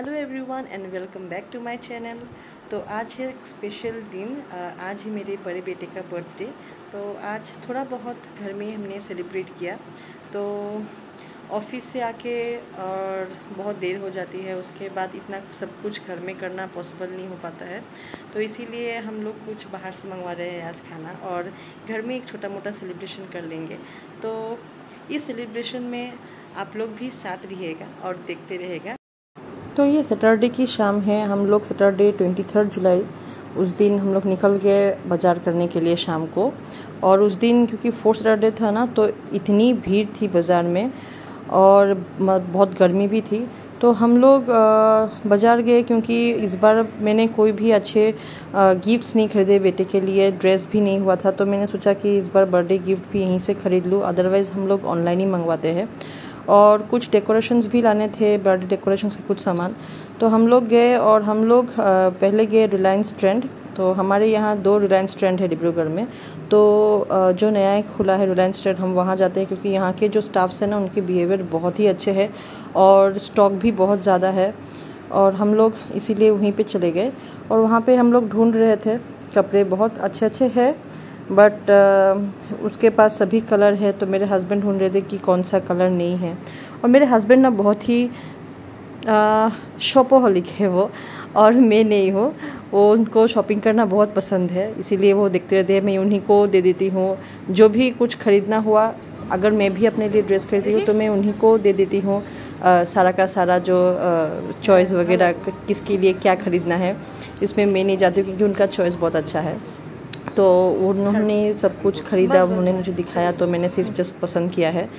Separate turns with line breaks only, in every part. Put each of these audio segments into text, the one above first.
Hello everyone and welcome back to my channel. तो आज है एक स्पेशल दिन। आज है मेरे बड़े बेटे का बर्थडे। तो आज थोड़ा बहुत घर में हमने सेलिब्रेट किया। तो ऑफिस से आके और बहुत देर हो जाती है, उसके बाद इतना सब कुछ घर में करना पॉसिबल नहीं हो पाता है। तो इसीलिए हम लोग कुछ बाहर से मंगवा रहे हैं आज खाना, और घर में एक छोटा मोटा सेलिब्रेशन कर लेंगे। तो इस सेलिब्रेशन में आप लोग भी साथ रहिएगा और देखते रहेगा। तो ये सैटरडे की शाम है। हम लोग सैटरडे 23 जुलाई उस दिन हम लोग निकल गए बाज़ार करने के लिए शाम को। और उस दिन क्योंकि 4th सैटरडे था ना, तो इतनी भीड़ थी बाज़ार में और बहुत गर्मी भी थी। तो हम लोग बाज़ार गए क्योंकि इस बार मैंने कोई भी अच्छे गिफ्ट्स नहीं खरीदे बेटे के लिए, ड्रेस भी नहीं हुआ था। तो मैंने सोचा कि इस बार बर्थडे गिफ्ट भी यहीं से ख़रीद लूँ, अदरवाइज़ हम लोग ऑनलाइन ही मंगवाते हैं। और कुछ डेकोरेशंस भी लाने थे, बर्थडे डेकोरेशंस के कुछ सामान। तो हम लोग गए और हम लोग पहले गए रिलायंस ट्रेंड। तो हमारे यहाँ 2 रिलायंस ट्रेंड है डिब्रूगढ़ में। तो जो नया खुला है रिलायंस ट्रेंड, हम वहाँ जाते हैं क्योंकि यहाँ के जो स्टाफ्स हैं ना, उनके बिहेवियर बहुत ही अच्छे हैं और स्टॉक भी बहुत ज़्यादा है। और हम लोग इसीलिए वहीं पे चले गए और वहाँ पे हम लोग ढूंढ रहे थे कपड़े। बहुत अच्छे अच्छे हैं बट उसके पास सभी कलर है। तो मेरे हस्बैंड ढूंढ रहे थे कि कौन सा कलर नहीं है। और मेरे हस्बैंड ना बहुत ही शॉपोहॉलिक है वो, और मैं नहीं हूँ। वो उनको शॉपिंग करना बहुत पसंद है, इसीलिए वो देखते रहते हैं। मैं उन्हीं को दे देती हूँ जो भी कुछ ख़रीदना हुआ। अगर मैं भी अपने लिए ड्रेस खरीदती हूँ तो मैं उन्हीं को दे देती हूँ सारा का सारा जो चॉइस वगैरह किसके लिए क्या ख़रीदना है, इसमें मैं नहीं जाती क्योंकि उनका चॉइस बहुत अच्छा है। तो उन्होंने सब कुछ ख़रीदा, उन्होंने मुझे दिखाया, तो मैंने सिर्फ जस्ट पसंद किया है।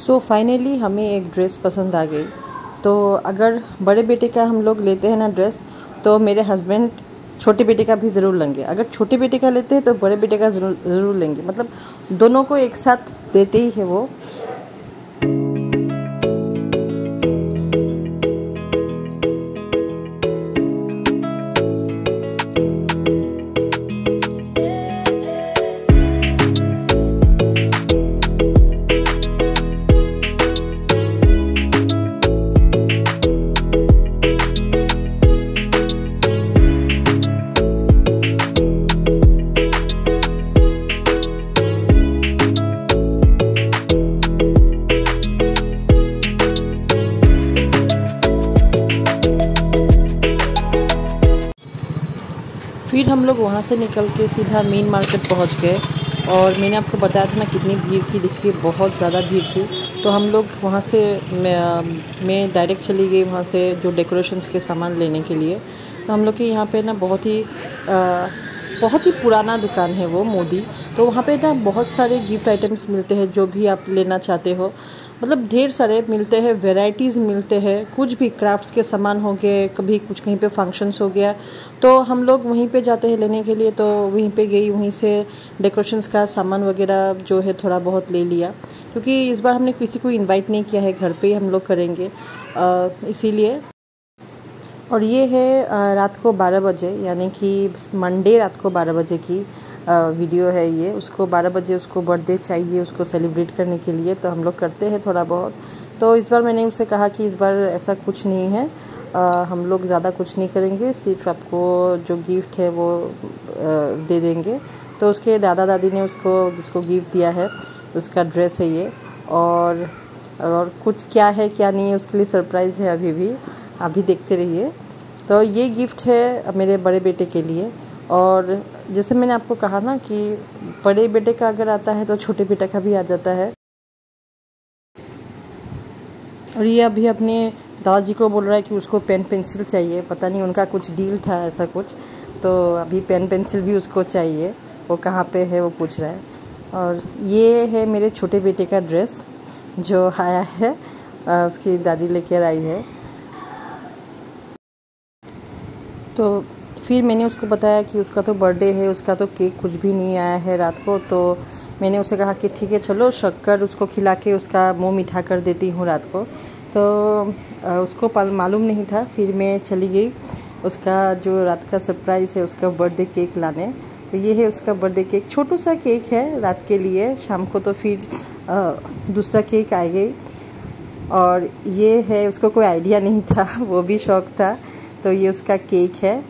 सो फाइनली हमें एक ड्रेस पसंद आ गई। तो अगर बड़े बेटे का हम लोग लेते हैं ना ड्रेस, तो मेरे हस्बैंड छोटे बेटे का भी ज़रूर लेंगे। अगर छोटे बेटे का लेते हैं तो बड़े बेटे का ज़रूर लेंगे, मतलब दोनों को एक साथ देते ही है वो। फिर हम लोग वहाँ से निकल के सीधा मेन मार्केट पहुँच गए। और मैंने आपको बताया था ना कितनी भीड़ थी, देखिए बहुत ज़्यादा भीड़ थी। तो हम लोग वहाँ से मैं डायरेक्ट चली गई वहाँ से जो डेकोरेशंस के सामान लेने के लिए। तो हम लोग के यहाँ पे ना बहुत ही पुराना दुकान है वो, मोदी। तो वहाँ पे ना बहुत सारे गिफ्ट आइटम्स मिलते हैं, जो भी आप लेना चाहते हो, मतलब ढेर सारे मिलते हैं, वैरायटीज़ मिलते हैं। कुछ भी क्राफ्ट्स के सामान हो गए, कभी कुछ कहीं पे फंक्शंस हो गया, तो हम लोग वहीं पे जाते हैं लेने के लिए। तो वहीं पे गई, वहीं से डेकोरेशंस का सामान वगैरह जो है थोड़ा बहुत ले लिया, क्योंकि इस बार हमने किसी को इनवाइट नहीं किया है, घर पे ही हम लोग करेंगे इसीलिए। और ये है रात को 12 बजे, यानी कि मंडे रात को 12 बजे की वीडियो है ये। उसको 12 बजे उसको बर्थडे चाहिए, उसको सेलिब्रेट करने के लिए। तो हम लोग करते हैं थोड़ा बहुत। तो इस बार मैंने उससे कहा कि इस बार ऐसा कुछ नहीं है, हम लोग ज़्यादा कुछ नहीं करेंगे, सिर्फ आपको जो गिफ्ट है वो दे देंगे। तो उसके दादा दादी ने उसको गिफ्ट दिया है, उसका ड्रेस है ये। और कुछ क्या है क्या नहीं है उसके लिए सरप्राइज़ है, अभी देखते रहिए। तो ये गिफ्ट है मेरे बड़े बेटे के लिए। और जैसे मैंने आपको कहा ना कि बड़े बेटे का अगर आता है तो छोटे बेटे का भी आ जाता है। और ये अभी अपने दादाजी को बोल रहा है कि उसको पेन पेंसिल चाहिए, पता नहीं उनका कुछ डील था ऐसा कुछ। तो अभी पेन पेंसिल भी उसको चाहिए, वो कहाँ पे है वो पूछ रहा है। और ये है मेरे छोटे बेटे का ड्रेस जो आया है, उसकी दादी लेकर आई है। तो फिर मैंने उसको बताया कि उसका तो बर्थडे है, उसका तो केक कुछ भी नहीं आया है रात को। तो मैंने उसे कहा कि ठीक है चलो शक्कर उसको खिला के उसका मुंह मीठा कर देती हूँ रात को। तो उसको मालूम नहीं था। फिर मैं चली गई उसका जो रात का सरप्राइज़ है उसका बर्थडे केक लाने। तो ये है उसका बर्थडे केक, छोटू सा केक है रात के लिए। शाम को तो फिर दूसरा केक आ गई। और ये है, उसको कोई आइडिया नहीं था, वो भी शौक था। तो ये उसका केक है।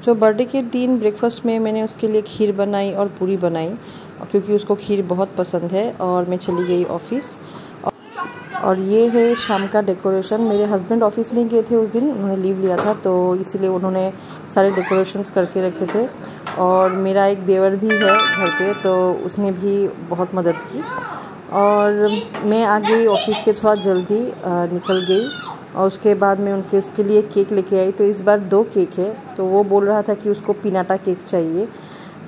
तो बर्थडे के दिन ब्रेकफास्ट में मैंने उसके लिए खीर बनाई और पूरी बनाई, क्योंकि उसको खीर बहुत पसंद है। और मैं चली गई ऑफ़िस। और ये है शाम का डेकोरेशन। मेरे हस्बैंड ऑफिस नहीं गए थे उस दिन, उन्होंने लीव लिया था, तो इसीलिए उन्होंने सारे डेकोरेशंस करके रखे थे। और मेरा एक देवर भी है घर पे, तो उसने भी बहुत मदद की। और मैं आ गई ऑफिस से थोड़ा जल्दी निकल गई। और उसके बाद मैं उसके लिए केक लेके आई। तो इस बार 2 केक है। तो वो बोल रहा था कि उसको पिनाटा केक चाहिए।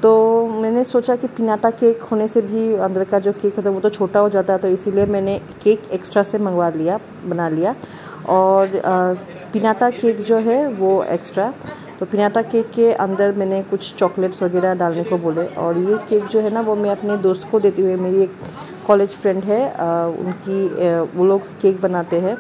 तो मैंने सोचा कि पिनाटा केक होने से भी अंदर का जो केक होता है वो तो छोटा हो जाता है, तो इसीलिए मैंने केक एक्स्ट्रा से बना लिया। और पिनाटा केक जो है वो एक्स्ट्रा। तो पिनाटा केक के अंदर मैंने कुछ चॉकलेट्स वगैरह डालने को बोले। और ये केक जो है ना वो मैं अपने दोस्त को देती हुई, मेरी एक कॉलेज फ्रेंड है, वो लोग केक बनाते हैं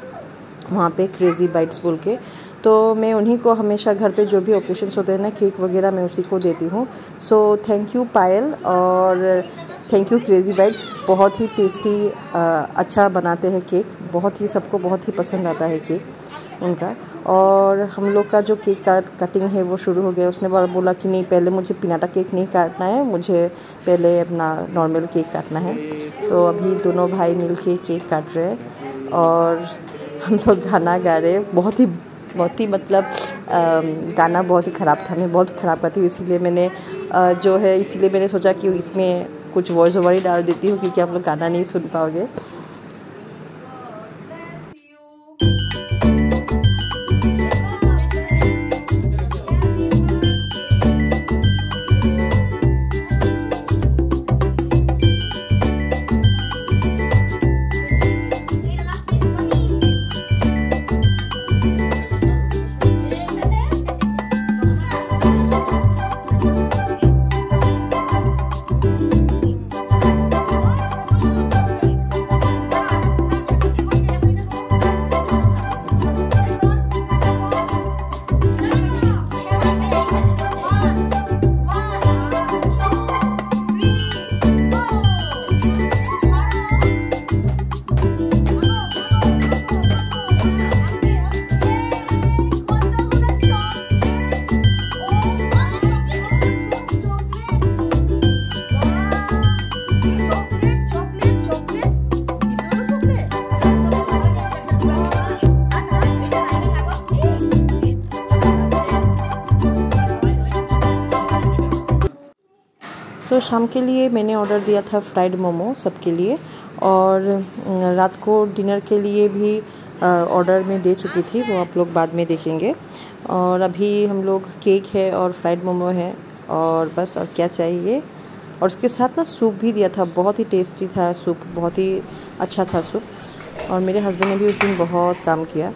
वहाँ पे, क्रेज़ी बाइट्स बोल के। तो मैं उन्हीं को हमेशा घर पे जो भी ओकेशंस होते हैं ना, केक वगैरह, मैं उसी को देती हूँ। सो थैंक यू पायल और थैंक यू क्रेज़ी बाइट्स। बहुत ही टेस्टी अच्छा बनाते हैं केक, बहुत ही सबको बहुत ही पसंद आता है केक उनका। और हम लोग का जो केक कटिंग है वो शुरू हो गया। उसने बोला कि नहीं, पहले मुझे पिनाटा केक नहीं काटना है, मुझे पहले अपना नॉर्मल केक काटना है। तो अभी दोनों भाई मिल के केक काट रहे हैं और हम लोग गाना गा रहे हैं। बहुत ही मतलब गाना बहुत ही ख़राब था, मैं बहुत ख़राब गाती हूँ, इसीलिए मैंने सोचा कि इसमें कुछ वॉइस ओवर ही डाल देती हूँ, क्योंकि आप लोग गाना नहीं सुन पाओगे। तो शाम के लिए मैंने ऑर्डर दिया था फ्राइड मोमो सबके लिए। और रात को डिनर के लिए भी ऑर्डर में दे चुकी थी, वो आप लोग बाद में देखेंगे। और अभी हम लोग केक है और फ्राइड मोमो है और बस, और क्या चाहिए। और उसके साथ ना सूप भी दिया था, बहुत ही टेस्टी था सूप, बहुत ही अच्छा था सूप। और मेरे हस्बैंड ने भी उस दिन बहुत काम किया।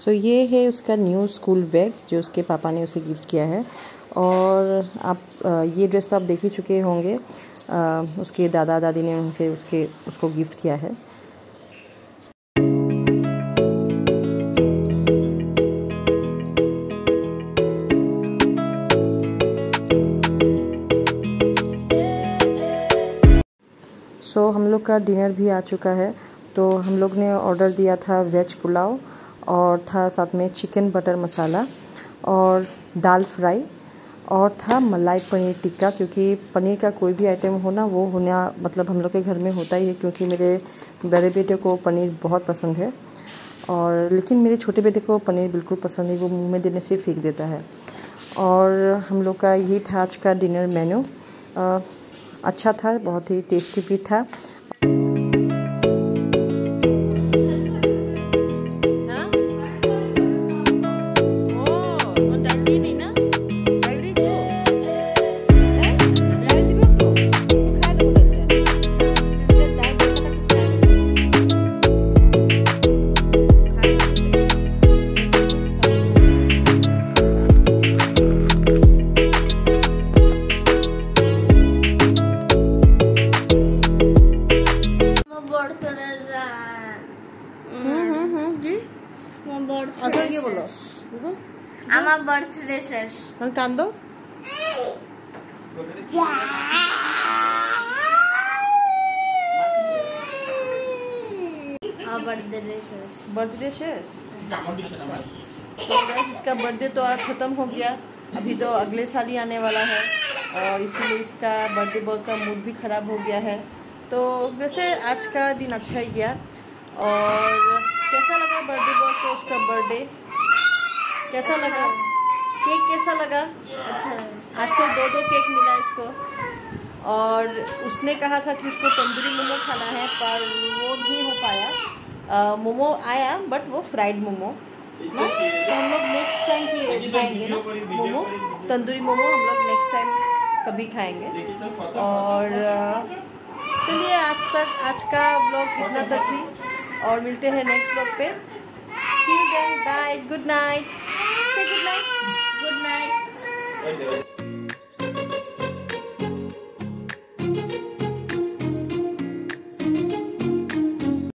सो ये है उसका न्यू स्कूल बैग जो उसके पापा ने उसे गिफ्ट किया है। और आप ये ड्रेस तो आप देख ही चुके होंगे, उसके दादा दादी ने उसको गिफ्ट किया है। सो हम लोग का डिनर भी आ चुका है। तो हम लोग ने ऑर्डर दिया था वेज पुलाव और था साथ में चिकन बटर मसाला और दाल फ्राई और था मलाई पनीर टिक्का, क्योंकि पनीर का कोई भी आइटम हो ना वो होना मतलब हम लोग के घर में होता ही है, क्योंकि मेरे बड़े बेटे को पनीर बहुत पसंद है। और लेकिन मेरे छोटे बेटे को पनीर बिल्कुल पसंद नहीं, वो मुंह में देने से फेंक देता है। और हम लोग का यही था आज का डिनर मेन्यू। अच्छा था, बहुत ही टेस्टी भी था।
কি বলো আমার বার্থডে শেষ
এখন কান্দো बर्थडे शेष। तो गाइस इसका बर्थडे तो आज ख़त्म हो गया, अभी तो अगले साल ही आने वाला है और इसीलिए इसका बर्थडे बॉय का मूड भी ख़राब हो गया है। तो वैसे आज का दिन अच्छा ही गया। और कैसा लगा बर्थडे बॉय को उसका बर्थडे? कैसा लगा? केक कैसा लगा?
अच्छा।
आज तो 2 केक मिला इसको। और उसने कहा था कि उसको तंदूरी मोमो खाना है, पर वो नहीं हो पाया। मोमो आया बट वो फ्राइड मोमो ना, तो हम लोग नेक्स्ट टाइम भी खाएंगे ना मोमो, तंदूरी मोमो हम लोग नेक्स्ट टाइम कभी खाएंगे। और चलिए आज का ब्लॉग इतना तक ही, और मिलते हैं नेक्स्ट ब्लॉग पे। Till then bye, good night, say good night,
good night.